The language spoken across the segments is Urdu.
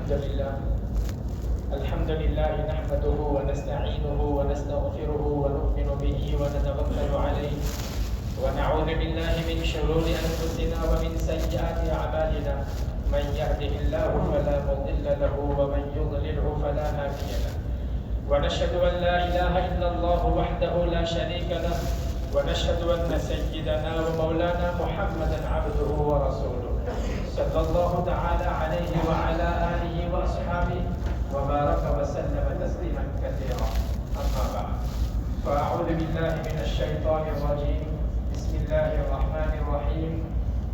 الحمد لله نحمده ونستعينه ونستغفره ونؤمن به ونتوكل عليه ونعوذ بالله من شرور أنفسنا ومن سيئات أعمالنا من يهده الله فلا مضل له ومن يضلله فلا هادي له ونشهد أن لا إله إلا الله وحده لا شريك له ونشهد أن سيدنا ومولانا محمدا عبده ورسوله صلى الله تعالى عليه وعلى آله وأصحابه وبارك وسلم تسليما كثيرا. أما بعد فأعوذ بالله من الشيطان الرجيم. بسم الله الرحمن الرحيم.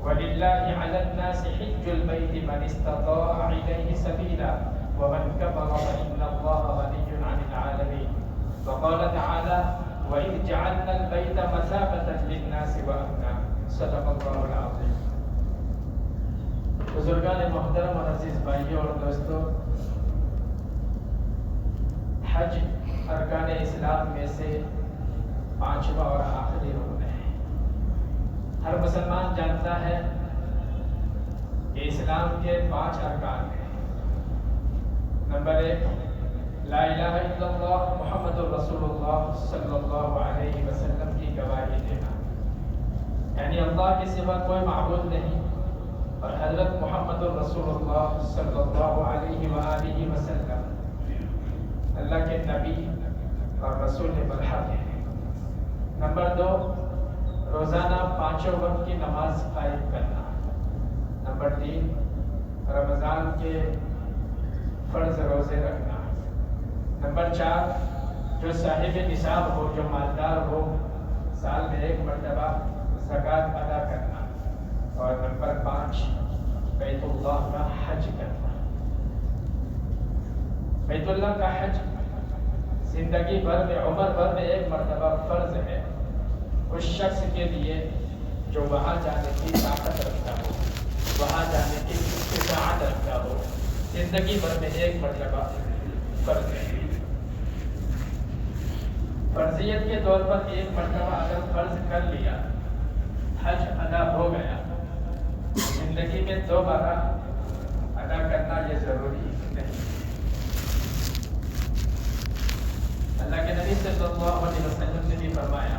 ولله على الناس حج البيت من استطاع إليه سبيلا ومن كفر فإن الله غني عن العالمين. وقال تعالى وإذ جعلنا البيت مثابة للناس وأمنا. صدق الله العظيم. بزرگان محترم اور عزیز بھائیوں اور دوستوں، حج ارکان اسلام میں سے پانچواں اور آخری رکن ہے۔ ہر مسلمان جانتا ہے کہ اسلام کے 5 ارکان ہیں۔ نمبر 1 لا الہ الا اللہ محمد الرسول اللہ صلی اللہ علیہ وسلم کی گواہی دینا، یعنی اللہ کے سوا کوئی معبود نہیں اور حضرت محمد الرسول اللہ صلی اللہ علیہ وآلہ وسلم اللہ کے نبی اور رسول برحق ہیں۔ نمبر 2 روزانہ 5 وقت کی نماز قائم کرنا۔ نمبر 3 رمضان کے فرض روزے رکھنا۔ نمبر 4 جو صاحب نصاب ہو، جو مالدار ہو، سال میں 1 مرتبہ زکوٰۃ ادا کرنا۔ اور نمبر 5 بیت اللہ کا حج کرنا۔ بیت اللہ کا حج زندگی بھر میں، عمر بھر میں 1 مرتبہ فرض ہے اس شخص کے لیے جو وہاں جانے کی طاقت رکھتا ہو، وہاں جانے کی استطاعت رکھتا ہو۔ زندگی بھر میں 1 مرتبہ فرض ہے۔ فرضیت کے طور پر 1 مرتبہ اگر فرض کر لیا، حج ادا ہو گیا، زندگی میں دوبارہ ادا کرنا یہ ضروری نہیں۔ اللہ کے نبی صلی اللہ علیہ وسلم نے بھی فرمایا،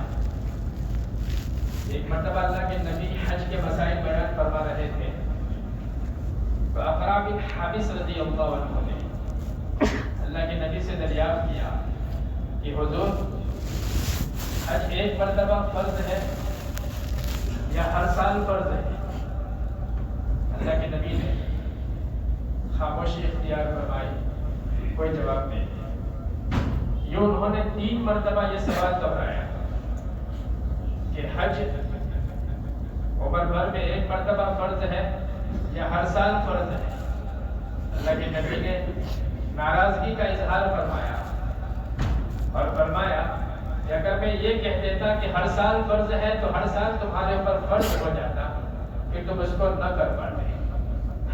ایک مرتبہ اللہ کے نبی حج کے مسائل بیان فرما رہے تھے تو اقرا بن حابس رضی اللہ عنہ نے اللہ کے نبی سے دریافت کیا کہ حضور حج 1 مرتبہ فرض ہے یا ہر سال فرض ہے؟ اللہ کے نبی نے خاموشی اختیار فرمائی، کوئی جواب نہیں۔ یہ انہوں نے 3 مرتبہ یہ سوال دہرایا کہ حج عمر بھر میں 1 مرتبہ فرض ہے یا ہر سال فرض ہے؟ اللہ کے نبی نے ناراضگی کا اظہار فرمایا اور فرمایا کہ اگر میں یہ کہہ دیتا کہ ہر سال فرض ہے تو ہر سال تمہارے اوپر فرض ہو جاتا کہ تم اس کو نہ کر پاتے۔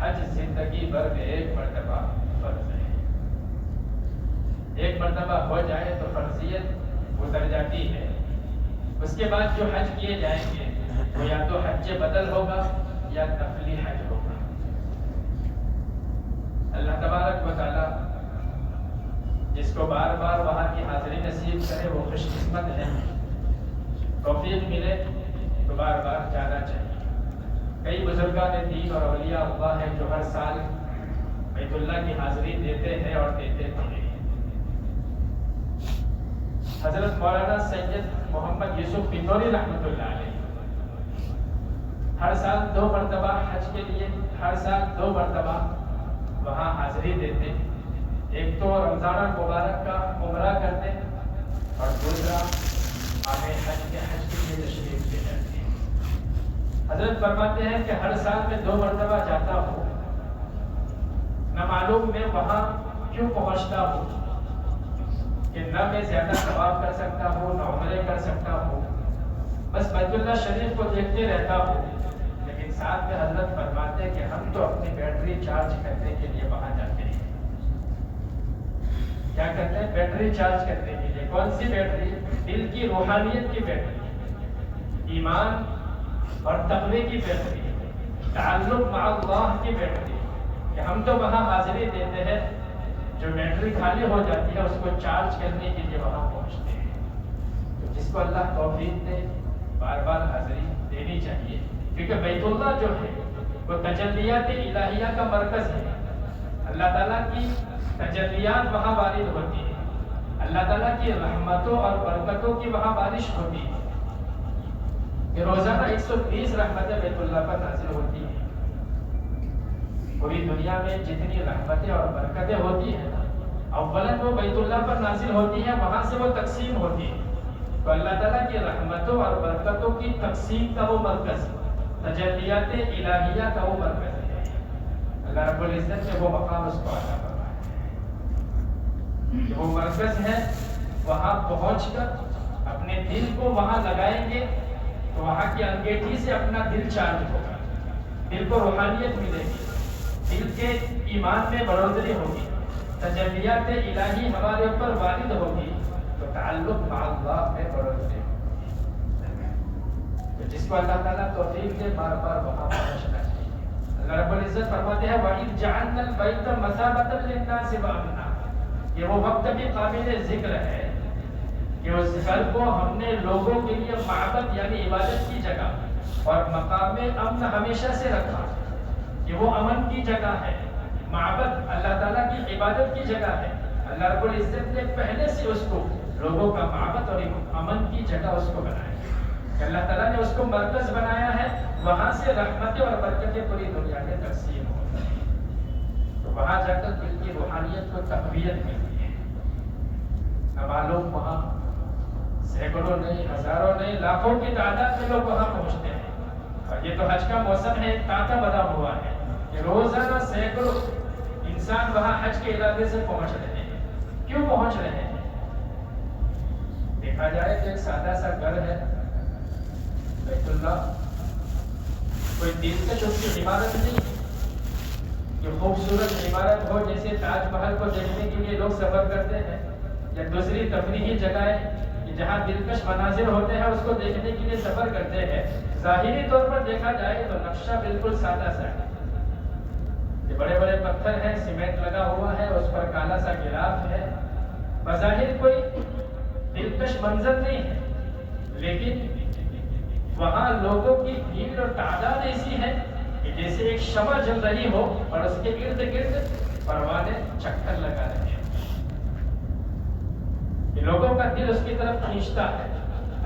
حج زندگی بھر میں 1 مرتبہ فرض ہے۔ 1 مرتبہ ہو جائے تو فرضیت اتر جاتی ہے۔ اس کے بعد جو حج کیے جائیں گے وہ یا تو حج بدل ہوگا یا نفلی حج ہوگا۔ اللہ تبارک و تعالی جس کو بار بار وہاں کی حاضری نصیب کرے وہ خوش قسمت ہے۔ توفیق ملے تو بار بار جانا چاہیے۔ کئی بزرگان دین اور اولیاء اللہ ہیں جو ہر سال بیت اللہ کی حاضری دیتے ہیں اور دیتے تھے۔ حضرت مولانا سید محمد یوسف پنوری رحمۃ اللہ علیہ ہر سال 2 مرتبہ حج کے لیے، ہر سال 2 مرتبہ وہاں حاضری دیتے۔ ایک تو رمضان المبارک کا عمرہ کرتے اور دوسرا آنے حج کے لیے تشریف لے جاتے ہیں۔ حضرت فرماتے ہیں کہ ہر سال میں 2 مرتبہ جاتا ہوں، نہ معلوم میں وہاں کیوں پہنچتا ہوں کہ نہ میں زیادہ ثواب کر سکتا ہوں نہ عمرے کر سکتا ہوں، بس بیت اللہ شریف کو دیکھتے رہتا ہوں۔ لیکن ساتھ میں حضرت فرماتے ہیں کہ ہم تو اپنی بیٹری چارج کرنے کے لیے وہاں جاتے ہیں۔ کیا کرتے ہیں؟ بیٹری چارج کرنے کے لیے۔ کون سی بیٹری؟ دل کی روحانیت کی بیٹری، ایمان اور تقوی کی بیٹری، تعلق مع اللہ کی بیٹری، کہ کہ ہم تو وہاں حاضری دیتے ہیں، جو بیٹری خالی ہو جاتی ہے اس کو چارج کرنے کے لیے وہاں پہنچتے ہیں۔ تو جس کو اللہ توفیق دے بار بار حاضری دینی چاہیے، کیونکہ بیت اللہ جو ہے وہ تجلیات الہیہ کا مرکز ہے۔ اللہ تعالیٰ کی تجلیات وہاں وارد ہوتی ہے، اللہ تعالیٰ کی رحمتوں اور برکتوں کی وہاں بارش ہوتی ہے کہ روزانہ 120 رحمتیں بیت اللہ پر نازل ہوتی ہیں۔ پوری دنیا میں جتنی رحمتیں اور برکتیں ہوتی ہیں اولاً وہ بیت اللہ پر نازل ہوتی ہیں، وہاں سے وہ تقسیم ہوتی ہے۔ تو اللہ تعالیٰ کی رحمتوں اور برکتوں کی تقسیم کا وہ مرکز، تجلیات الہیہ کا وہ مرکز ہے۔ اللہ رب العزت نے وہ مقام اس کو عطا فرمایا ہے کہ وہ مرکز ہے، وہاں پہنچ کر اپنے دل کو وہاں لگائیں گے تو وہاں کی انگیٹھی سے اپنا دل چارج ہوگا، دل کو روحانیت ملے گی، دل کے ایمان میں بڑھوتری ہوگی، تجلیات الہی ہمارے اوپر وارد ہوگی تو تعلق مع اللہ میں بڑھوتری ہوگی۔ تو جس کو اللہ تعالیٰ توفیق دے بار بار وہاں پہنچنا چاہیے۔ اللہ رب العزت فرماتے ہیں وَإِذْ جَعَلْنَا الْبَيْتَ مَثَابَةً لِلنَّاسِ وَأَمْنًا، یہ وہ وقت بھی قابل ذکر ہے کہ اس گھر کو ہم نے لوگوں کے لیے معبد یعنی عبادت کی جگہ اور مقام امن ہمیشہ سے رکھا، کہ وہ امن کی جگہ ہے، معبد اللہ تعالیٰ کی عبادت کی جگہ ہے۔ اللہ رب العزت نے پہلے سے اس کو لوگوں کا معبد اور امن کی جگہ اس کو بنایا کہ اللہ تعالیٰ نے اس کو مرکز بنایا ہے، وہاں سے رحمتیں اور برکتیں پوری دنیا میں تقسیم ہوتی ہیں۔ تو وہاں جا کر دل کی روحانیت کو تقویت ملتی ہے۔ معلوم وہاں سینکڑوں نہیں، ہزاروں نہیں، لاکھوں کی تعداد میں لوگ وہاں پہنچتے ہیں، اور یہ تو حج کا موسم ہے، تانتا بنا ہوا ہے کہ روزانہ سینکڑوں انسان وہاں حج کے علاقے سے پہنچ رہے ہیں۔ کیوں پہنچ رہے ہیں؟ دیکھا جائے کہ ایک سادہ سا گھر ہے بیت اللہ، کوئی دلکش اس کی عمارت نہیں کہ خوبصورت عمارت ہو جیسے تاج محل کو دیکھنے کے لیے لوگ سفر کرتے ہیں، یا دوسری تفریحی جگہیں جہاں دلکش مناظر ہوتے ہیں اس کو دیکھنے کے لیے سفر کرتے ہیں۔ ظاہری طور پر دیکھا جائے تو نقشہ بالکل سادہ سا ہے، یہ بڑے بڑے پتھر ہیں، سیمنٹ لگا ہوا ہے، اس پر کالا سا گلاف ہے، بظاہر کوئی دلکش منظر نہیں ہے، لیکن وہاں لوگوں کی بھیڑ اور تعداد ایسی ہے کہ جیسے ایک شمع جل رہی ہو اور اس کے ارد گرد پروانے چکر لگا رہے ہیں۔ لوگوں کا دل اس کی طرف کھینچتا ہے۔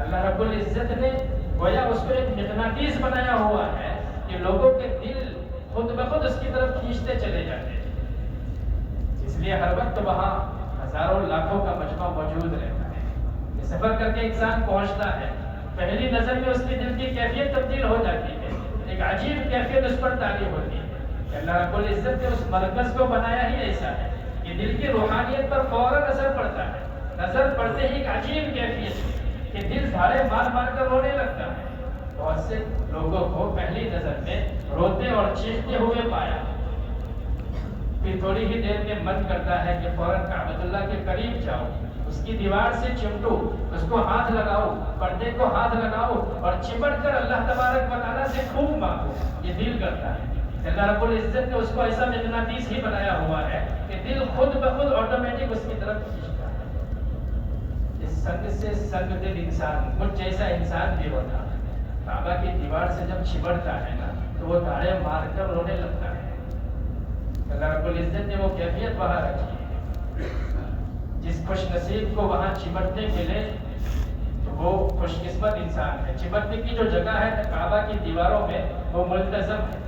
اللہ رب العزت نے گویا اس کو ایک مقناطیس بنایا ہوا ہے کہ لوگوں کے دل خود بخود اس کی طرف کھینچتے چلے جاتے ہیں، اس لیے ہر وقت وہاں ہزاروں لاکھوں کا مجمع موجود رہتا ہے۔ یہ سفر کر کے انسان پہنچتا ہے، پہلی نظر میں اس کے دل کی کیفیت تبدیل ہو جاتی ہے، ایک عجیب کیفیت اس پر طاری ہوتی ہے کہ اللہ رب العزت نے اس مرکز کو بنایا ہی ایسا ہے کہ دل کی روحانیت پر فوراً اثر پڑتا ہے، نظر پڑتے ہی ایک عجیب کیفیت ہے کہ دل دھاڑے مار مار کر رونے لگتا ہے۔ بہت سے لوگوں کو پہلی نظر میں روتے اور چیختے ہوئے پایا، پھر تھوڑی ہی دیر میں من کرتا ہے کہ فوراً کعبۃ اللہ کے قریب جاؤ، اس کی دیوار سے چمٹو، اس کو ہاتھ لگاؤ، پردے کو ہاتھ لگاؤ اور چمٹ کر اللہ تبارک و تعالیٰ سے خوب مانگو۔ یہ دل کرتا ہے، اللہ رب العزت نے اس کو ایسا مقناطیس ہی بنایا ہوا ہے کہ دل خود بخود آٹومیٹک اس کی طرف کھینچتا ہے۔ اس سنگ سے سنگ دل انسان، مجھ جیسا انسان بھی ہوتا ہے، کعبہ کی دیوار سے جب چمٹتا ہے نا تو وہ تاڑے مار کر رونے لگتا ہے۔ اللہ رب العزت نے وہ کیفیت وہاں رکھی ہے، جس خوش نصیب کو وہاں چمٹنے ملے تو وہ خوش قسمت انسان ہے۔ چمٹنے کی جو جگہ ہے کعبہ کی دیواروں میں وہ ملتزم ہے،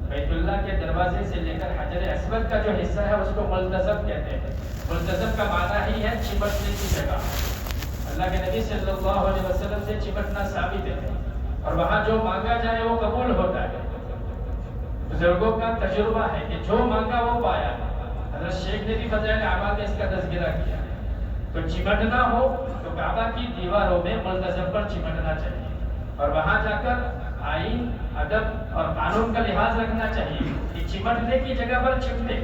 بیت اللہ کے دروازے سے لے کر حجر اسود کا جو حصہ ہے اس کو ملتزم کہتے ہیں۔ ملتزم کا معنی ہی ہے چمٹنے کی جگہ۔ اللہ کے نبی صلی اللہ علیہ وسلم سے چمٹنا ثابت ہے، اور وہاں جو مانگا جائے وہ قبول ہوتا ہے۔ بزرگوں کا تجربہ ہے کہ جو مانگا وہ پایا۔ حضرت شیخ نے بھی فضائل اعمال میں اس کا تذکرہ کیا۔ تو چمٹنا ہو تو کعبہ کی دیواروں میں ملتزم پر چمٹنا چاہیے، اور وہاں جا کر آئین، ادب اور قانون کا لحاظ رکھنا چاہیے کہ چمٹنے کی جگہ پر چمٹے،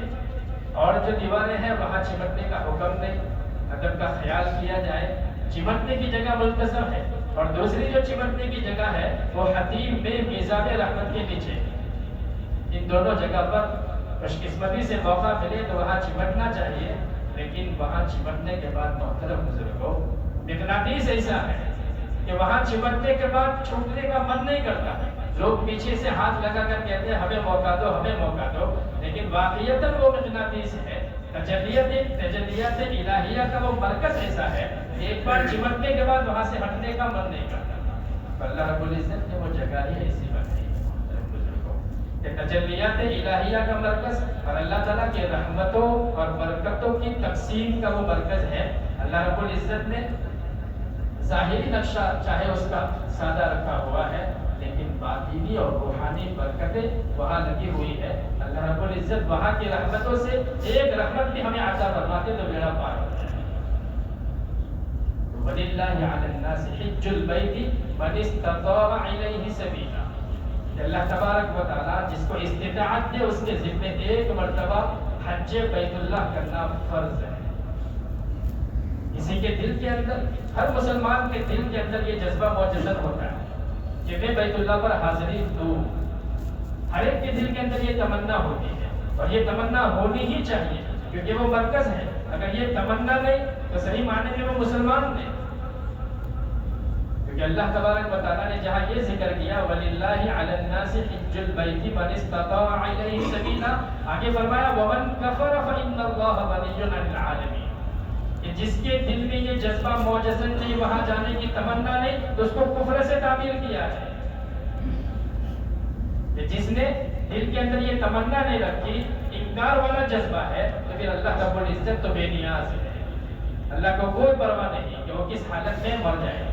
اور جو دیواریں ہیں وہاں چمٹنے کا حکم نہیں، ادب کا خیال کیا جائے۔ چمٹنے کی جگہ ملتزم ہے، اور دوسری جو چمٹنے کی جگہ ہے وہ حتیم میں میزاب رحمت کے نیچے۔ ان دونوں جگہ پر خوش قسمتی سے موقع ملے تو وہاں چمٹنا چاہیے، لیکن وہاں چمٹنے کے بعد محترم بزرگوں، مقناطیس ایسا ہے کہ وہاں چمٹنے کے بعد چھوٹنے کا من نہیں کرتا۔ لوگ پیچھے سے ہاتھ لگا کر کہتے ہیں ہمیں موقع دو، ہمیں موقع دو، لیکن واقعیتاً وہ مقناطیس ہے، تجلیات الہیہ کا وہ مرکز ایسا ہے کہ ایک بار چمٹنے کے بعد وہاں سے ہٹنے کا من نہیں کرتا۔ اللہ رب العزت نے وہ جگہ ہی ایسی بنائی کہ تجلیات الہیہ کا مرکز اور اللہ تعالیٰ کے رحمتوں اور برکتوں کی تقسیم کا وہ مرکز ہے۔ اللہ رب العزت نے ظاہری نقشہ چاہے اس کا سادہ رکھا ہوا ہے، لیکن باطنی اور روحانی برکتیں وہاں لگی ہوئی ہے۔ اللہ رب العزت وہاں کی رحمتوں سے ایک رحمت بھی ہمیں عطا فرماتے تو بیڑا پار ہو جائے۔ وَلِلَّهِ عَلَى النَّاسِ حِجُّ الْبَيْتِ مَنِ اسْتَطَاعَ إِلَيْهِ سَبِيلًا۔ اللہ تبارک و تعالیٰ جس کو استطاعت دے اس کے ذمہ ایک مرتبہ حج بیت اللہ کرنا فرض ہے۔ کسی کے دل کے اندر، ہر مسلمان کے دل کے اندر یہ جذبہ موجود ہوتا ہے کہ میں بیت اللہ پر حاضری دوں۔ ہر ایک کے دل کے اندر یہ تمنا ہوتی ہے اور یہ تمنا ہونی ہی چاہیے، کیونکہ وہ مرکز ہے۔ اگر یہ تمنا نہیں تو صحیح معنی میں وہ مسلمان نہیں، کیونکہ اللہ تبارک و تعالیٰ نے جہاں یہ ذکر کیا وَلِلَّهِ عَلَى النَّاسِ حِجُّ الْبَيْتِ مَنِ اسْتَطَاعَ إِلَيْهِ سَبِيلًا، آگے فرمایا وَمَنْ كَفَرَ فَإِنَّ اللَّهَ غَنِيٌّ عَنِ الْعَالَمِينَ، کہ جس کے دل میں یہ جذبہ موجزن نہیں، وہاں جانے کی تمنا نہیں، تو اس کو کفر سے تعبیر کیا ہے۔ کہ جس نے دل کے اندر یہ تمنا نہیں رکھی، انکار والا جذبہ ہے، تو پھر اللہ رب العزت تو بے نیاز ہے، اللہ کو کوئی پرواہ نہیں کہ وہ کس حالت میں مر جائے۔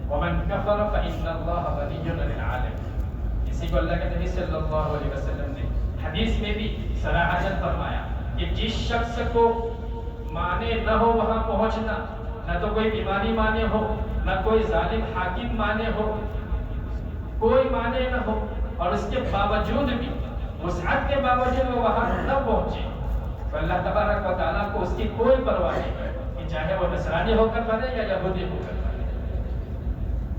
وَمَنْ كَفَرَ فَإِنَّ اللَّهَ غَنِيٌّ عَنِ الْعَالَمِينَ، اسی کو اللہ کے نبی صلی اللہ علیہ وسلم نے حدیث میں بھی صراحتاً فرمایا کہ جس شخص کو مانے نہ ہو وہاں پہنچنا، نہ تو کوئی بیماری مانے ہو، نہ کوئی ظالم حاکم مانے ہو، کوئی مانے نہ ہو، اور اس کے باوجود بھی وسعت کے باوجود وہ وہاں نہ پہنچے، تو اللہ تبارک و تعالیٰ کو اس کی کوئی پرواہ نہیں کہ چاہے وہ نصرانی ہو کر بنے یا یہودی ہو کر بنے۔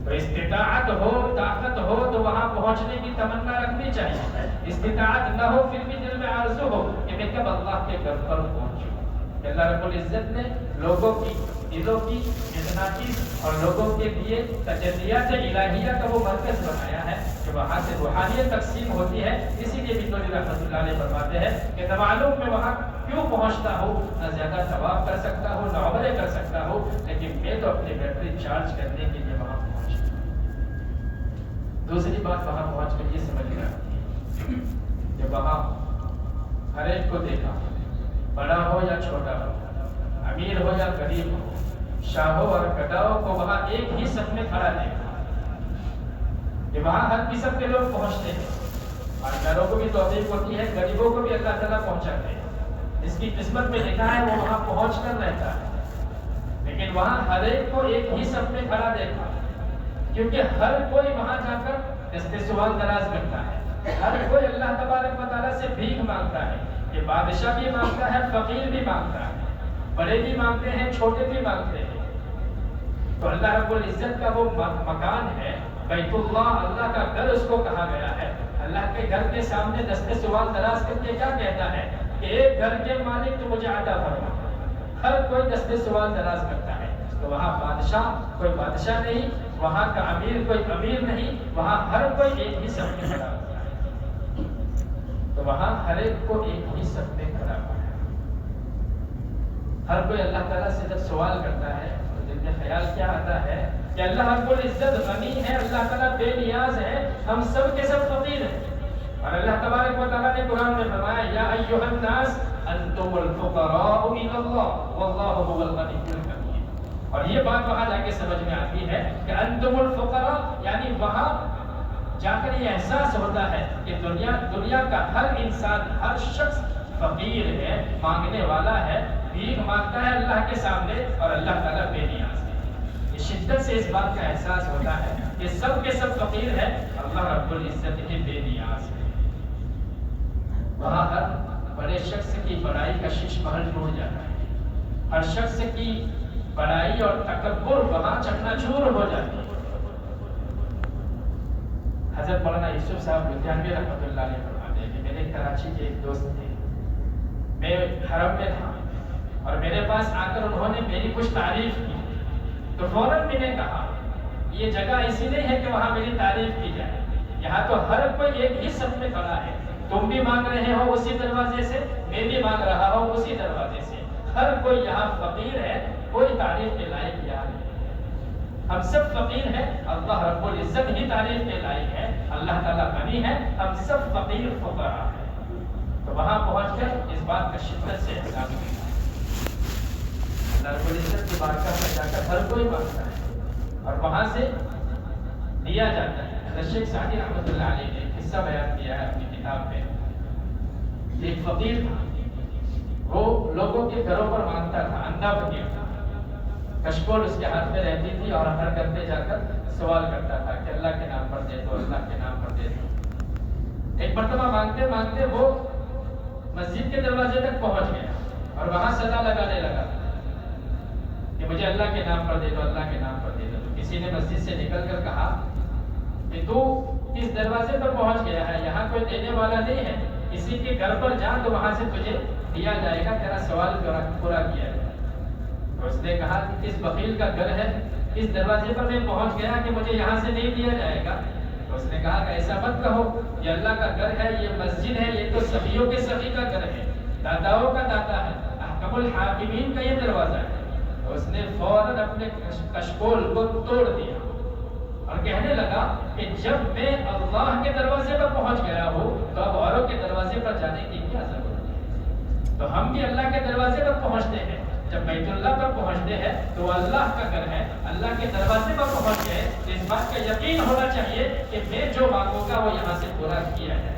تو استطاعت ہو، طاقت ہو تو وہاں پہنچنے کی تمنا رکھنی چاہیے۔ استطاعت نہ ہو پھر بھی دل میں آرزو ہو کہ میں کب اللہ کے گھر پر پہنچوں۔ کہ اللہ رب العزت نے لوگوں کی دلوں کی مقناطیس اور لوگوں کے لیے تجلیات الہیہ کا وہ مرکز بنایا ہے کہ وہاں سے روحانیت تقسیم ہوتی ہے۔ اسی لیے بھی نوری رحمۃ اللہ علیہ فرماتے ہیں کہ نہ معلوم میں وہاں کیوں پہنچتا ہوں، نہ زیادہ طواف کر سکتا ہوں، نہ عمرے کر سکتا ہوں، لیکن میں تو اپنی بیٹری چارج کرنے کے لیے وہاں پہنچتا ہوں۔ دوسری بات وہاں پہنچ کر یہ سمجھ رہا کہ وہاں ہر ایک کو دیکھا، بڑا ہو یا چھوٹا ہو، امیر ہو یا غریب ہو، شاہوں اور گداؤں کو وہاں ایک ہی صف میں کھڑا دیکھا کہ وہاں ہر قسم کے لوگ پہنچتے ہیں، اور گھروں کو بھی توفیق ہوتی ہے، غریبوں کو بھی اللہ تعالیٰ پہنچاتے ہیں۔ جس کی قسمت میں لکھا ہے وہ وہاں پہنچ کر رہتا ہے، لیکن وہاں ہر ایک کو ایک ہی صف میں کھڑا دیکھا، کیونکہ ہر کوئی وہاں جا کر دست سوال دراز کرتا ہے، ہر کوئی اللہ تبارک و تعالیٰ سے بھیک مانگتا ہے، کہ بادشاہ بھی مانگتا ہے، فقیر بھی مانگتا ہے، بڑے بھی مانگتے ہیں، چھوٹے بھی مانگتے ہیں۔ تو اللہ رب العزت کا وہ مکان ہے بیت اللہ، اللہ کا گھر اس کو کہا گیا ہے۔ اللہ کے گھر کے سامنے دست سوال دراز کر کے کیا کہتا ہے کہ ایک گھر کے مالک تو مجھے عطا فرما۔ ہر کوئی دست سوال دراز کرتا ہے، تو وہاں بادشاہ کوئی بادشاہ نہیں، وہاں کا امیر کوئی امیر نہیں، وہاں ہر کوئی ایک ہی صف میں کھڑا ہوتا ہے۔ تو وہاں ہر ایک کو ایک ہی صف میں کھڑا ہوا ہے۔ ہر کوئی اللہ تعالیٰ سے جب سوال کرتا ہے تو دل میں خیال کیا آتا ہے کہ اللہ رب العزت غنی ہے، اللہ تعالیٰ بے نیاز ہے، ہم سب کے سب فقیر ہیں۔ اور اللہ تبارک و تعالیٰ نے قرآن میں فرمایا یا ایھا الناس انتم الفقراء الی اللہ واللہ هو الغنی الحمید۔ اور یہ بات وہاں جا کے سمجھ میں آتی ہے کہ انتم الفقراء، یعنی وہاں جا کر یہ احساس ہوتا ہے کہ دنیا کا ہر انسان، ہر شخص فقیر ہے، مانگنے والا ہے، بھیک مانگتا ہے اللہ کے سامنے، اور اللہ تعالیٰ بے نیاز ہے۔ اس شدت سے اس بات کا احساس ہوتا ہے کہ سب کے سب فقیر ہیں، اللہ رب العزت ہی بے نیاز ہے۔ وہاں ہر بڑے شخص کی بڑائی کا شش محل ٹوٹ جاتا ہے، ہر شخص کی بڑائی اور تکبر وہاں چکنا چور ہو جاتی ہے۔ حضرت مولانا یوسف صاحب لدھیانوی رحمۃ اللہ علیہ فرماتے ہیں کہ میرے گھر کراچی کے ایک دوست تھے، میں حرم میں تھا اور میرے پاس آ کر انہوں نے میری کچھ تعریف کی، تو فوراً میں نے کہا یہ جگہ ایسی نہیں ہے کہ وہاں میری تعریف کی جائے، یہاں تو ہر کوئی ایک ہی صف میں کھڑا ہے، تم بھی مانگ رہے ہو اسی دروازے سے، میں بھی مانگ رہا ہوں اسی دروازے سے، ہر کوئی یہاں فقیر ہے، کوئی تعریف کے لائق یہاں نہیں، ہم سب فقیر ہیں، اللہ رب العزت ہی تعریف کے لائق ہے، اللہ تعالیٰ غنی ہے، ہم سب فقیر فقراء ہیں۔ تو وہاں پہنچ کر اس بات کا شدت سے احساس ہوا، اللہ رب العزت کی بارگاہ میں جا کر ہر کوئی مانگتا ہے اور وہاں سے دیا جاتا ہے۔ حضرت شیخ سعدی رحمۃ اللہ علیہ نے قصہ بیان کیا ہے اپنی کتاب میں، ایک فقیر تھا، وہ لوگوں کے گھروں پر مانگتا تھا، اندھا فقیر تھا، کشکول اس کے ہاتھ میں رہتی تھی اور ہر گھر پہ جا کر سوال کرتا تھا کہ اللہ کے نام پر دے دو، اللہ کے نام پر دے دو۔ ایک مرتبہ مانگتے مانگتے وہ مسجد کے دروازے تک پہنچ گیا اور وہاں صدا لگانے لگا کہ مجھے اللہ کے نام پر دے دو، اللہ کے نام پر دے دو۔ تو کسی نے مسجد سے نکل کر کہا کہ تو اس دروازے پر پہنچ گیا ہے، یہاں کوئی دینے والا نہیں ہے، کسی کے گھر پر جا تو وہاں سے تجھے دیا جائے گا، تیرا سوال پورا کیا جائے گا۔ تو اس نے کہا کہ کس بخیل کا گھر ہے، اس دروازے پر میں پہنچ گیا کہ مجھے یہاں سے نہیں دیا جائے گا۔ تو اس نے کہا کہ ایسا مت کہو، یہ اللہ کا گھر ہے، یہ مسجد ہے، یہ تو سخیوں کے سخی کا گھر ہے، داتاؤں کا داتا ہے، احکم الحاکمین کا یہ دروازہ ہے۔ تو اس نے فوراً اپنے کشکول کو توڑ دیا اور کہنے لگا کہ جب میں اللہ کے دروازے پر پہنچ گیا ہوں تو اب اوروں کے دروازے پر جانے کی کیا ضرورت ہے؟ تو ہم بھی اللہ کے دروازے پر پہنچتے ہیں، جب بیت اللہ پر پہنچتے ہیں تو اللہ کا گھر ہے، اللہ کے دروازے پر پہنچ گئے تو اس بات کا یقین ہونا چاہیے کہ میں جو مانگوں گا وہ یہاں سے پورا کیا ہے۔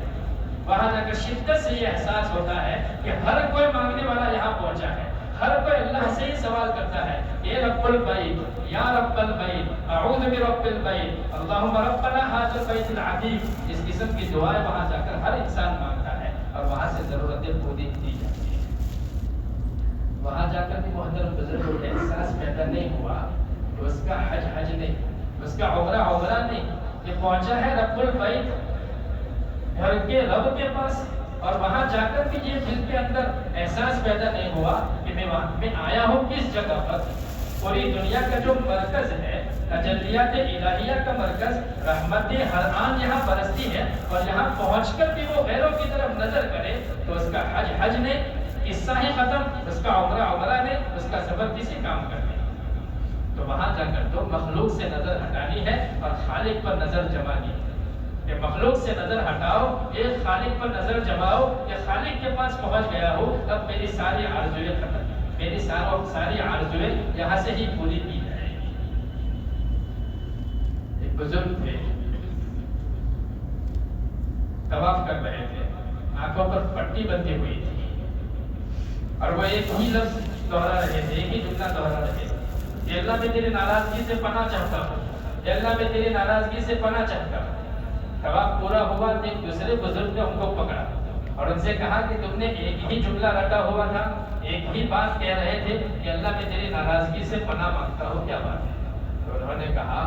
وہاں جا کر شدت سے یہ احساس ہوتا ہے کہ ہر کوئی مانگنے والا یہاں پہنچا ہے، ہر کوئی اللہ سے ہی سوال کرتا ہے، اے رب البیت یا رب البیت اعوذ برب البیت اللہم ربنا ھذا البیت العتیق۔ اس قسم کی دعائیں وہاں جا کر ہر انسان مانگتا ہے اور وہاں سے ضرورتیں پوری کی جاتی ہیں۔ وہاں جا کر بھی محترم بزرگوں کو احساس پیدا نہیں ہوا کہ اس کا حج حج نہیں، اس کا عمرہ عمرہ نہیں، کہ پہنچا ہے رب البیت گھر کے رب کے پاس، اور وہاں جا کر بھی یہ دل کے اندر احساس پیدا نہیں ہوا کہ میں آیا ہوں کس جگہ پر۔ پوری دنیا کا جو مرکز ہے، تجلیات الہیہ کا مرکز، رحمت ہر آن یہاں برستی ہے، اور یہاں پہنچ کر بھی وہ غیروں کی طرف نظر کرے تو اس کا حج حج نہیں، قصہ ہی ختم، اس کا عمرہ عمرہ نہیں، اس کا سفر کسی کام کا نہیں۔ تو وہاں جا کر تو مخلوق سے نظر ہٹانی ہے اور خالق پر نظر جمانی ہے، کہ مخلوق سے نظر ہٹاؤ، ایک خالق پر نظر جماؤ کہ خالق کے پاس پہنچ گیا ہو، اب میری ساری آرزویں ختم، میری ساری آرزویں یہاں سے ہی پوری کی جائیں گی۔ ایک بزرگ تھے، طواف کر رہے تھے، آنکھوں پر پٹی بندھی ہوئی تھی اور وہ ایک ہی لفظ دہرا رہے تھے، ایک ہی جملہ دہرا رہے تھے کہ اللہ میں تیری ناراضگی سے پناہ چاہتا ہوں، کہ اللہ میں تیری ناراضگی سے پناہ چاہتا ہوں۔ طواف پورا ہوا تو ایک دوسرے بزرگ نے ان کو پکڑا اور ان سے کہا کہ تم نے ایک ہی جملہ رٹا ہوا تھا، ایک ہی بات کہہ رہے تھے کہ اللہ میں تیری ناراضگی سے پناہ مانگتا ہوں، کیا بات ہے؟ تو انہوں نے کہا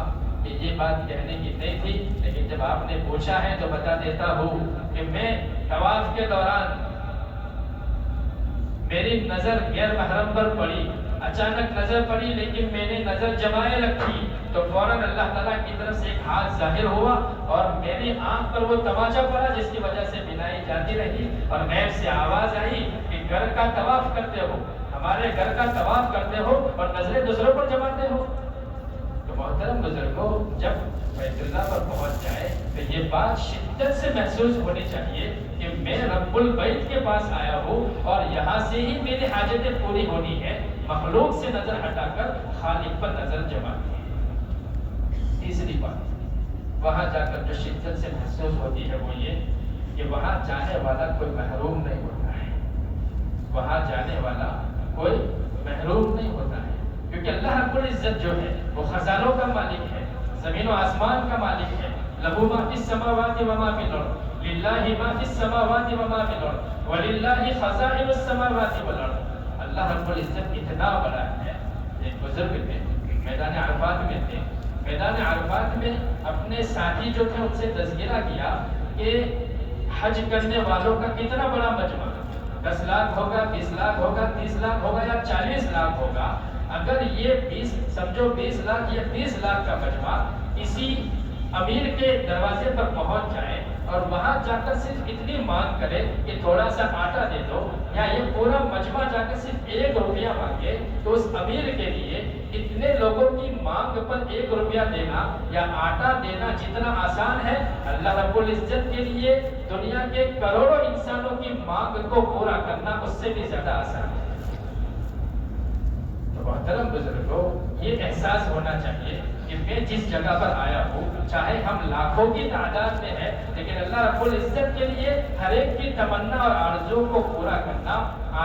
کہ یہ بات کہنے کی نہیں تھی، لیکن جب آپ نے پوچھا ہے تو بتا دیتا ہوں کہ میں طواف کے دوران میری نظر غیر محرم پر پڑی، اچانک نظر پڑی، لیکن میں نے نظر جمائے رکھی تو فوراً اللہ تعالیٰ کی طرف سے ایک ہاتھ ظاہر ہوا اور میری آنکھ پر وہ تماچا پڑا جس کی وجہ سے بینائی جاتی رہی، اور غیب سے آواز آئی کہ گھر کا طواف کرتے ہو، ہمارے گھر کا طواف کرتے ہو اور نظریں دوسروں پر جماتے ہو۔ تو محترم بزرگوں، جب بیت اللہ پر پہنچ جائے تو یہ بات شدت سے محسوس ہونی چاہیے کہ میں رب البیت کے پاس آیا ہوں اور یہاں سے ہی میری حاجتیں پوری ہونی ہے، مخلوق سے نظر ہٹا کر خالق پر نظر جمانی ہے۔ تیسری بات وہاں جا کر جو شدت سے محسوس ہوتی ہے وہ یہ کہ وہاں جانے والا کوئی محروم نہیں ہوتا ہے، وہاں جانے والا کوئی محروم نہیں ہوتا ہے، کیونکہ اللہ رب العزت جو ہے وہ خزانوں کا مالک ہے، زمین و آسمان کا مالک ہے، لہو ما فی السماوات و ما فی الارض، للہ ما فی السماوات و ما فی الارض وللہ خزائن السماوات والارض۔ اللہ رب العزت اتنا بڑا ہے۔ ایک بزرگ تھے، میدان عرفات میں تھے، میدان عرفات میں اپنے ساتھی جو تھے ان سے تذکرہ کیا کہ حج کرنے والوں کا کتنا بڑا مجمع، 10 لاکھ ہوگا، 20 لاکھ ہوگا، 30 لاکھ ہوگا یا 40 لاکھ ہوگا، اگر یہ 20 لاکھ یا 30 لاکھ کا مجمع کسی امیر کے دروازے پر پہنچ جائے اور وہاں جا کر صرف اتنی مانگ کرے کہ تھوڑا سا آٹا دے دو، یا یہ پورا مجمع جا کر صرف 1 روپیہ مانگے، تو اس امیر کے لیے اتنے لوگوں کی مانگ پر 1 روپیہ دینا یا آٹا دینا جتنا آسان ہے، اللہ رب العزت کے لیے دنیا کے کروڑوں انسانوں کی مانگ کو پورا کرنا اس سے بھی زیادہ آسان ہے۔ تو محترم بزرگوں، یہ احساس ہونا چاہیے کہ میں جس جگہ پر آیا ہوں، چاہے ہم لاکھوں کی تعداد میں ہیں، لیکن اللہ رب العزت کے لیے ہر ایک کی تمنا اور آرزو کو پورا کرنا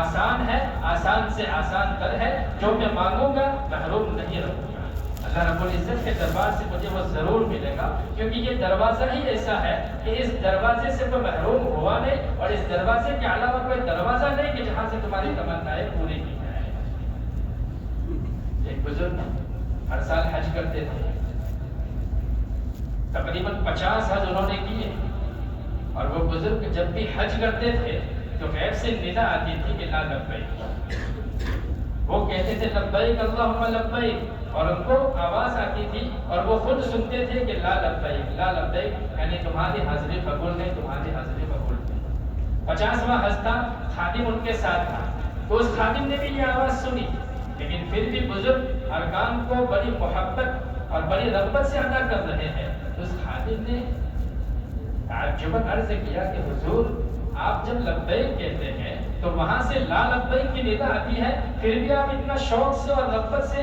آسان ہے، آسان سے آسان تر ہے۔ جو میں مانگوں گا محروم نہیں رہوں گا، اللہ رب العزت کے دربار سے مجھے وہ ضرور ملے گا، کیونکہ یہ دروازہ ہی ایسا ہے کہ اس دروازے سے کوئی محروم ہوا نہیں، اور اس دروازے کے علاوہ کوئی دروازہ نہیں کہ جہاں سے تمہاری تمنائیں پوری کی جائیں۔ ایک بزرگ ہر سال حج کرتے تھے، تقریباً 50 حج انہوں نے کیے، اور وہ بزرگ جب بھی حج کرتے تھے تو غیب سے ندا آتی تھی کہ لا لبیک، وہ کہتے تھے لبیک اللہم لبیک، اور ان کو آواز آتی تھی اور وہ خود سنتے تھے کہ لا لبیک لا لبیک، یعنی تمہاری حاضری قبول نہیں، تمہاری حاضری قبول نہیں۔ 50واں حج تھا، خادم ان کے ساتھ تھا، تو اس خادم نے بھی یہ آواز سنی، لیکن پھر بھی بزرگ ارکان کو بڑی محبت اور بڑی رغبت سے ادا کر رہے ہیں۔ تو اس خادم نے تعجباً عرض کیا کہ حضور، آپ جب لبیک کہتے ہیں تو وہاں سے لا لبیک کی ندا آتی ہے، پھر بھی آپ اتنا شوق سے اور رغبت سے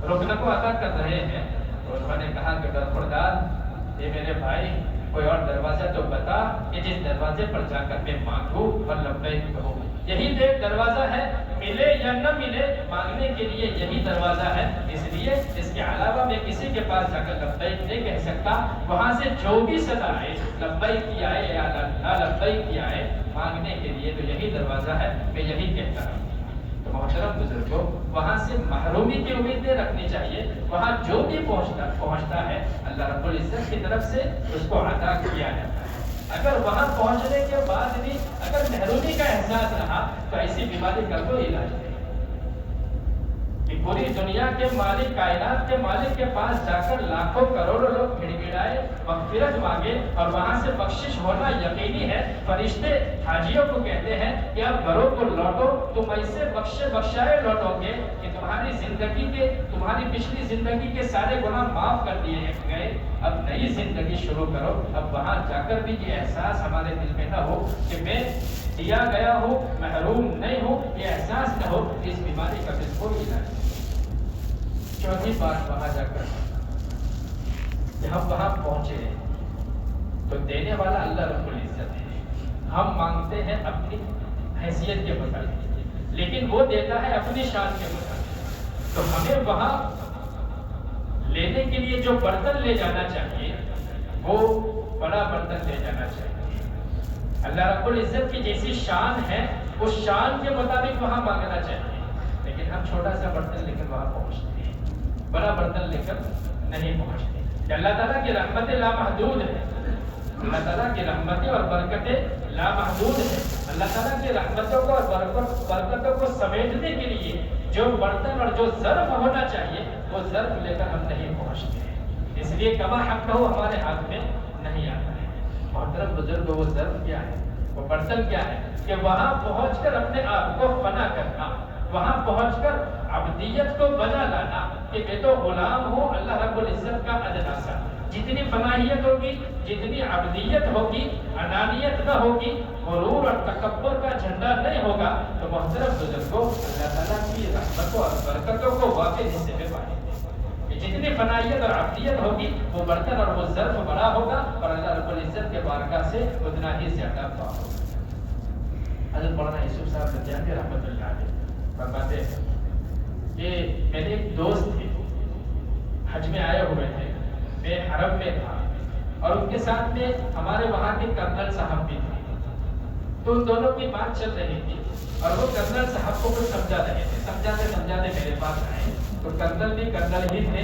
رکن کو ادا کر رہے ہیں۔ تو انہوں نے کہا کہ برخوردار، یہ میرے بھائی، کوئی اور دروازہ تو بتا کہ جس دروازے پر جا کر میں مانگوں اور لبیک کہوں۔ یہی ایک دروازہ ہے، ملے یا نہ ملے، مانگنے کے لیے یہی دروازہ ہے، اس لیے اس کے علاوہ میں کسی کے پاس جا کر لبیک نہیں کہہ سکتا۔ وہاں سے جو بھی صدا آئے، لبیک کی آئے یا لا لبیک کی آئے، مانگنے کے لیے تو یہی دروازہ ہے، میں یہی کہتا ہوں۔ تو محترم بزرگوں، وہاں سے محرومی کی امید نہیں رکھنی چاہیے، وہاں جو بھی پہنچتا ہے اللہ رب العزت کی طرف سے اس کو عطا کیا جاتا ہے۔ اگر وہاں پہنچنے کے بعد بھی اگر محرومی کا احساس رہا تو ایسی بیماری کا کوئی علاج نہیں کہ پوری دنیا کے مالک، کائنات کے مالک کے پاس جا کر لاکھوں کروڑوں لوگ گڑ گڑائے، مغفرت مانگے، اور وہاں سے بخشش ہونا یقینی ہے۔ فرشتے حاجیوں کو کہتے ہیں کہ اب گھروں کو لوٹو، تم ایسے بخشائے لوٹو گے کہ تمہاری پچھلی زندگی کے سارے گناہ معاف کر دیے گئے، اب نئی زندگی شروع کرو۔ اب وہاں جا کر بھی یہ احساس ہمارے دل میں نہ ہو کہ میں دیا گیا ہوں، محروم نہیں ہوں، یہ احساس نہ ہو، اس بیماری کا پھر کوئی علاج نہیں۔ چوتھی بات، وہاں جا کر جب ہم وہاں پہنچے تو دینے والا اللہ رب العزت ہے، ہم مانگتے ہیں اپنی حیثیت کے مطابق، لیکن وہ دیتا ہے اپنی شان کے مطابق۔ تو ہمیں وہاں لینے کے لیے جو برتن لے جانا چاہیے وہ بڑا برتن لے جانا چاہیے۔ اللہ رب العزت کی جیسی شان ہے اس شان کے مطابق وہاں مانگنا چاہیے، لیکن ہم چھوٹا سا برتن لے کر وہاں پہنچتے ہیں، بڑا برتن لے کر نہیں پہنچتے۔ کہ اللہ تعالیٰ کی رحمتیں لامحدود ہے، اللہ تعالیٰ کی رحمتیں اور برکتیں لامحدود ہیں۔ اللہ تعالیٰ کی رحمتوں کو اور برکتوں کو سمیٹنے کے لیے جو برتن اور جو ظرف ہونا چاہیے وہ ظرف لے کر ہم نہیں پہنچتے، اس لیے کما حق ہو ہمارے ہاتھ میں نہیں آتا ہے۔ محترم بزرگ، وہ ظرف کیا ہے، وہ برتن کیا ہے کہ وہاں پہنچ کر اپنے آپ کو فنا کرنا، وہاں پہنچ کر عبدیت کو بجا لانا کہ میں تو غلام ہوں اللہ رب العزت کا ادنا سا۔ جتنی فناہیت ہوگی، جتنی عبدیت ہوگی، انانیت نہ ہوگی، غرور اور تکبر کا جھنڈا نہیں ہوگا، تو محترم بزرگوں اللہ تعالیٰ کی رحمتوں اور برکتوں کو واقعی حصے میں پائیں گے۔ جتنی فناہیت اور عبدیت ہوگی وہ برتن اور وہ ظرف بڑا ہوگا اور اللہ رب العزت کے بارگاہ سے اتنا ہی زیادہ پا ہوگا۔ حضرت مولانا یوسف صاحب نجامی رحمۃ اللہ علیہ فرماتے ہیں کہ میرے ایک دوست تھے، حج میں آئے ہوئے تھے، میں حرم میں تھا اور ان کے ساتھ میں ہمارے وہاں کے کرنل صاحب بھی تھے۔ تو ان دونوں کی بات چل رہی تھی اور وہ کرنل صاحب کو کچھ سمجھا رہے تھے، سمجھاتے میرے پاس آئے۔ تو کرنل بھی کرنل ہی تھے،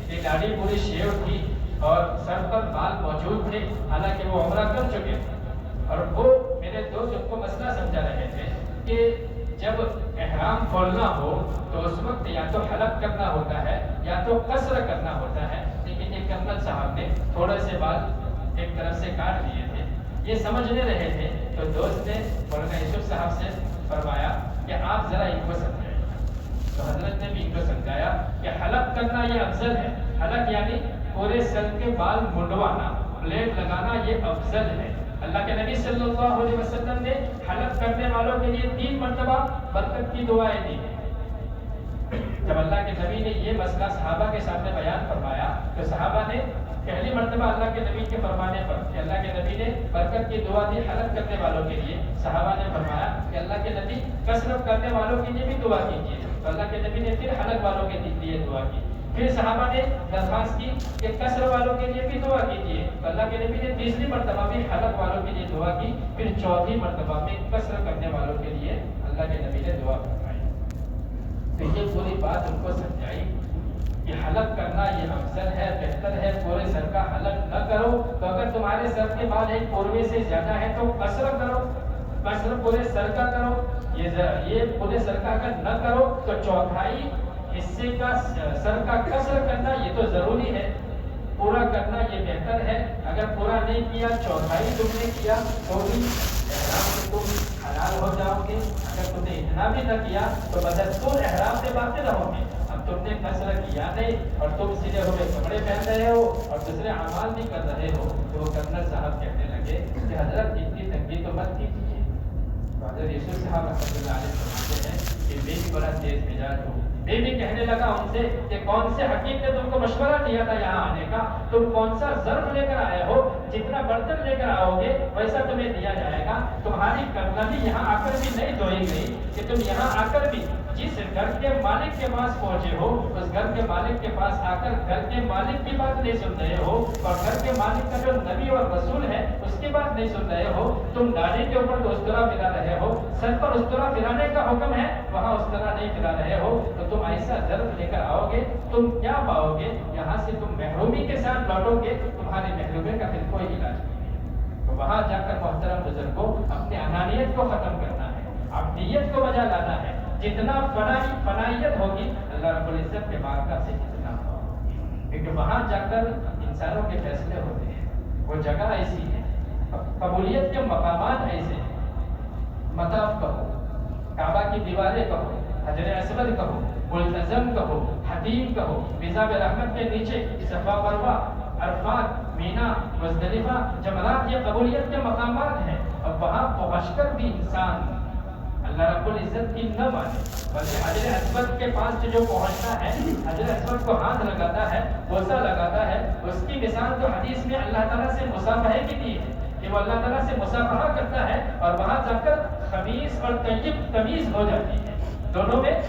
ایک داڑھی پوری شیو تھی اور سر پر بال موجود تھے، حالانکہ وہ عمرہ کر چکے تھے۔ اور وہ میرے دوست ان کو مسئلہ سمجھا رہے تھے کہ جب احرام کھولنا ہو تو اس وقت یا تو حلق کرنا ہوتا ہے یا تو قصر کرنا ہوتا ہے، لیکن یہ کرنل صاحب نے تھوڑے سے بال ایک طرف سے کاٹ دیے تھے، یہ سمجھ نہیں رہے تھے، تو دوست نے مولانا یوسف صاحب سے فرمایا کہ آپ ذرا ان کو سمجھائیں، تو حضرت نے بھی ان کو سمجھایا کہ حلق کرنا یہ افضل ہے، حلق یعنی پورے سر کے بال منڈوانا، بلیڈ لگانا یہ افضل ہے۔ اللہ کے نبی صلی اللہ علیہ وسلم نے حلق کرنے والوں کے لیے 3 مرتبہ برکت کی دعائیں دی۔ جب اللہ کے نبی نے یہ مسئلہ صحابہ کے سامنے بیان فرمایا تو صحابہ نے پہلی مرتبہ اللہ کے نبی کے فرمانے پر کہ اللہ کے نبی نے برکت کی دعا دی حلق کرنے والوں کے لیے، صحابہ نے فرمایا کہ اللہ کے نبی کثرت کرنے والوں کے لیے بھی دعا کیجیے، تو اللہ کے نبی نے پھر حلق والوں کے لیے دعا کی۔ پھر صحابہ نے درخواست کی کہ قصر والوں کے لیے بھی دعا کیجیے، تو اللہ کے نبی نے تیسری مرتبہ بھی حلق والوں کے لیے دعا کی، پھر چوتھی مرتبہ میں قصر کرنے والوں کے لیے اللہ کے نبی نے دعا فرمائی۔ تو یہ پوری بات ان کو سمجھائی کہ حلق کرنا یہ افضل ہے، بہتر ہے، پورے سر کا حلق نہ کرو، تو اگر تمہارے سر کے بال ایک پوروے سے زیادہ ہے تو قصر کرو، قصر پورے سر کا کرو، یہ پورے سر کا اگر نہ کرو تو چوتھائی حصے کا سر کا قصر کرنا یہ تو ضروری ہے، پورا کرنا یہ بہتر ہے۔ اگر پورا نہیں کیا، چوتھائی تم نے کیا تو بھی احرام سے تم حلال ہو جاؤ گے، اگر تم نے اتنا بھی نہ کیا تو بدستور احرام سے باقی رہو گے۔ اب تم نے قصر کیا نہیں اور تم سیدھے ہوئے کپڑے پہن رہے ہو اور دوسرے اعمال بھی کر رہے ہو، تو وہ کرنل صاحب کہنے لگے کہ حضرت اتنی تنگی تو مت کیجیے۔ حضرت یوسف صاحب رحمۃ اللہ علیہ فرماتے ہیں کہ میں بھی بڑا تیز مزاج ہوں، میں بھی کہنے لگا ان سے کہ کون سے حکیم نے تم کو مشورہ دیا تھا یہاں آنے کا، تم کون سا ظرف لے کر آئے ہو، جتنا برتن لے کر آؤ گے ویسا تمہیں دیا جائے گا، تمہاری کرنلی یہاں آ کر بھی نہیں دھوئی گئی کہ تم یہاں آ کر بھی جس گھر کے مالک کے پاس پہنچے ہو اس گھر کے مالک کے پاس آ کر گھر کے مالک کی بات نہیں سن رہے ہو، اور گھر کے مالک کا جو نبی اور رسول ہے اس کی بات نہیں سن رہے ہو، تم داڑھی کے اوپر استرا پھرا رہے ہو، سر پر استرا پھرانے کا حکم ہے وہاں استرا نہیں پھرا رہے ہو، تو تم ایسا ظرف لے کر آؤ گے تم کیا پاؤ گے؟ یہاں سے تم محرومی کے ساتھ لوٹو گے، تمہاری محرومی کا پھر کوئی علاج نہیں۔ تو وہاں جا کر محترم بزرگ کو اپنی انانیت کو ختم کرنا ہے، عبدیت کو بجا لانا ہے، جتنا فنائیت ہوگی اللہ رب العزت کے بارگاہ سے جتنا ہوگی، کیونکہ وہاں جا کر انسانوں کے فیصلے ہوتے ہیں، وہ جگہ ایسی ہے، قبولیت کے مقامات ایسے ہیں، مطاف کہو، کعبہ کی دیواریں کہو، حجر اسود کہو، ملتزم کہو، حتیم کہو، میزاب رحمت کے نیچے صفا مروہ، عرفات، مینا، مزدلفہ، جمرات، یہ قبولیت کے مقامات ہیں، اور وہاں پہنچ کر بھی انسان اللہ رب العزت کی نہ مانے، بلکہ حجر اسود کے پاس جو پہنچتا ہے، حجر اسود کو ہاتھ لگاتا ہے، بوسہ لگاتا ہے، اس کی مثال تو حدیث میں اللہ تعالیٰ سے مصافحے کی دی ہے کہ وہ اللہ تعالیٰ سے مصافحہ کرتا ہے، اور وہاں جا کر خبیث اور طیب تمیز ہو جاتی ہے، دونوں میں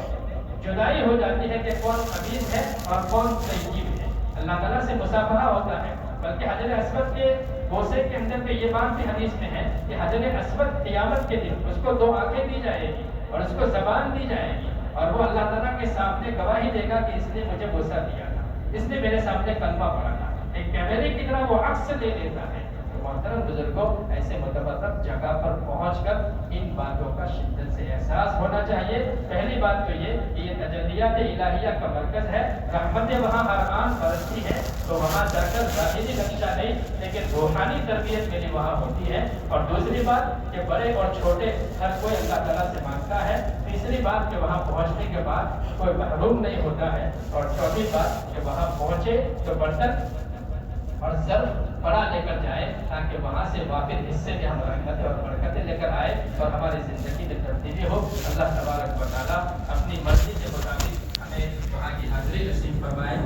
جدائی ہو جاتی ہے کہ کون خبیث ہے اور کون طیب ہے، اللہ تعالیٰ سے مصافحہ ہوتا ہے۔ بلکہ حجر اسود کے بوسے کے اندر پہ یہ بات بھی حدیث میں ہے کہ حجر اسود قیامت کے دن اس کو 2 آنکھیں دی جائے گی اور اس کو زبان دی جائے گی، اور وہ اللہ تعالیٰ کے سامنے گواہی دے گا کہ اس نے مجھے بوسہ دیا تھا، اس نے میرے سامنے کلمہ پڑھا تھا، ایک کیمرے کی طرح وہ عکس لے لیتا ہے۔ محترم بزرگوں، ایسے متبرک جگہ پر پہنچ کر ان باتوں کا شدت سے احساس ہونا چاہیے۔ پہلی بات تو یہ کہ یہ تجلیات الہیہ کا مرکز ہے، رحمتیں وہاں ہر آن برستی ہے، تو وہاں جا کر ظاہری نقشہ نہیں لیکن روحانی تربیت کے لیے وہاں ہوتی ہے۔ اور دوسری بات کہ بڑے اور چھوٹے ہر کوئی اللہ تعالیٰ سے مانگتا ہے۔ تیسری بات کہ وہاں پہنچنے کے بعد کوئی محروم نہیں ہوتا ہے، اور چوتھی بات کہ وہاں پہنچے تو برتن اور ظرف بڑا لے کر جائے تاکہ وہاں سے واپس حصے میں ہم رحمتیں اور برکتیں لے کر آئے اور ہماری زندگی میں تبدیلی ہو۔ اللہ تبارک و تعالیٰ اپنی مرضی کے مطابق ہمیں وہاں کی حاضری نصیب فرمائے۔